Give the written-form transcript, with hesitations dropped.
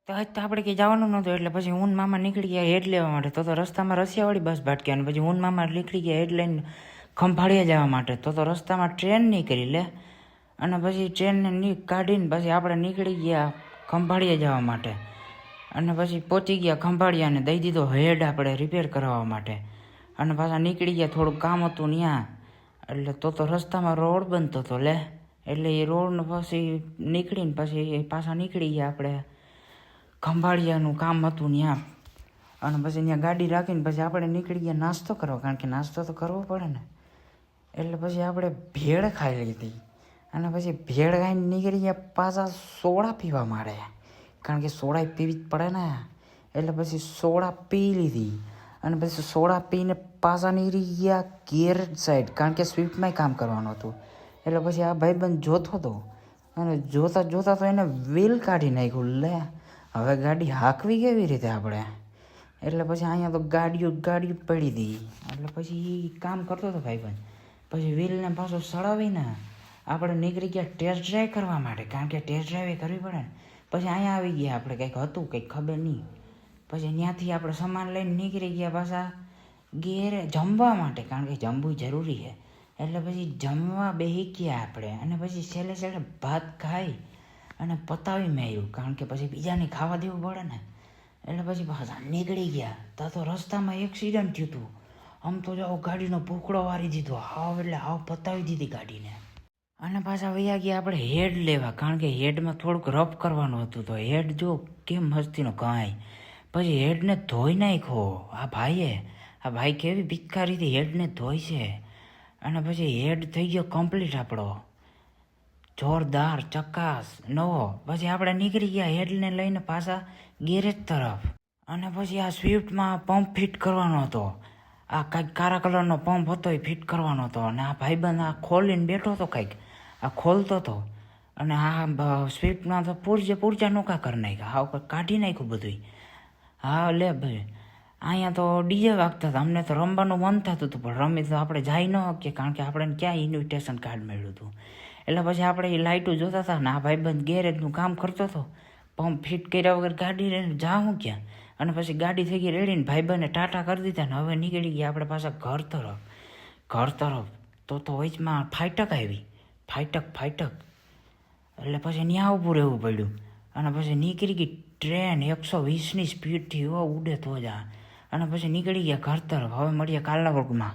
તો આજ તો આપણે કંઈ જવાનું નહોતું એટલે પછી હું ને મામા નીકળી ગયા હેડ લેવા માટે. તો રસ્તામાં રસિયાવાળી બસ ભાટકી અને પછી હું ને મામા નીકળી ગયા હેડ લઈને ખંભાળિયા જવા માટે. તો રસ્તામાં ટ્રેન નીકળી લે અને પછી ટ્રેનને કાઢીને પછી આપણે નીકળી ગયા ખંભાળિયા જવા માટે. અને પછી પહોંચી ગયા ખંભાળિયાને દઈ દીધો હેડ આપણે રિપેર કરાવવા માટે. અને પાછા નીકળી ગયા, થોડુંક કામ હતું ત્યાં. એટલે તો રસ્તામાં રોડ બનતો હતો લે, એટલે એ રોડને પછી નીકળીને પછી પાછા નીકળી ગયા આપણે ખંભાળિયાનું કામ હતું ત્યાં. અને પછી ત્યાં ગાડી રાખીને પછી આપણે નીકળી ગયા નાસ્તો કરવા, કારણ કે નાસ્તો તો કરવો પડે ને. એટલે પછી આપણે ભેળ ખાઈ લીધી અને પછી ભેળ ખાઈને નીકળી ગયા પાછા સોડા પીવા માંડે, કારણ કે સોડા પીવી જ પડે ને. એટલે પછી સોડા પી લીધી અને પછી સોડા પીને પાછા નીકળી ગયા ગેરેજ સાઈડ, કારણ કે સ્વિફ્ટમાંય કામ કરવાનું હતું. એટલે પછી આ ભાઈબંધ જોતો હતો અને જોતા જોતા તો એને વ્હીલ કાઢી નાખ્યું લે. હવે ગાડી હાંકવી કેવી રીતે આપણે? એટલે પછી અહીંયા તો ગાડીઓ પડી હતી. એટલે પછી એ કામ કરતો હતો ભાઈબંધ. પછી વ્હીલને પાછો સડાવીને આપણે નીકળી ગયા ટેસ્ટ ડ્રાઈવ કરવા માટે, કારણ કે ટેસ્ટ ડ્રાઈવ કરવી પડે ને. પછી અહીંયા આવી ગયા આપણે, કંઈક હતું કંઈક ખબર નહીં. પછી ત્યાંથી આપણે સામાન લઈને નીકળી ગયા પાછા ઘેરે જમવા માટે, કારણ કે જમવું જરૂરી છે. એટલે પછી જમવા બેસી ગયા આપણે અને પછી છેલ્લે ભાત ખાઈ અને પતાવી મેળ્યું, કારણ કે પછી બીજાને ખાવા દેવું પડે ને. એટલે પછી પાછા નીકળી ગયા. તો રસ્તામાં એક્સિડન્ટ થયું હતું. આમ તો જાઓ ગાડીનો ભૂખડો વારી દીધો, એટલે પતાવી દીધી ગાડીને. અને પાછા વૈયા ગયા આપણે હેડ લેવા, કારણ કે હેડમાં થોડુંક રફ કરવાનું હતું. તો હેડ જો કેમ મસ્તીનો કાંઈ. પછી હેડને ધોઈ નાખ્યો આ ભાઈ કેવી ભિખારીથી હેડને ધોઈ છે. અને પછી હેડ થઈ ગયો કમ્પ્લીટ આપણો, જોરદાર ચકાસ નવો. પછી આપણે નીકળી ગયા હેડને લઈને પાછા ગેરેજ તરફ. અને પછી આ સ્વિફ્ટમાં પંપ ફિટ કરવાનો હતો, આ કાંઈક કાળા કલરનો પંપ હતો એ ફિટ કરવાનો હતો. અને આ ભાઈબંધ આ ખોલીને બેઠો હતો, કાંઈક આ ખોલતો હતો. અને આ સ્વિફ્ટમાં તો પૂરજા નોકા કરી નાખ્યા, હા કાઢી નાખ્યું બધું. હા લે ભાઈ, અહીંયા તો ડીજે વાગતા હતા. અમને તો રમવાનું મન થતું હતું, પણ રમી તો આપણે જઈ ન શકીએ, કારણ કે આપણે ક્યાં ઇન્વિટેશન કાર્ડ મળ્યું હતું. એટલે પછી આપણે એ લાઇટો જોતા હતા ને આ ભાઈબંધ ગેરેજનું કામ કરતો હતો. પંપ ફિટ કર્યા વગર ગાડી લઈને જાઉં ક્યાં? અને પછી ગાડી થઈ ગઈ રેડીને ભાઈબંધને ટાટા કરી દીધા ને હવે નીકળી ગયા આપણે પાછા ઘર તરફ. તો વચમાં ફાટક આવી, ફાટક. એટલે પછી ત્યાં ઊભું રહેવું પડ્યું. અને પછી નીકળી ગઈ ટ્રેન 120ની સ્પીડથી ઉડે તો જ. અને પછી નીકળી ગયા ઘર તરફ. હવે મળીએ કાલના વર્ગમાં.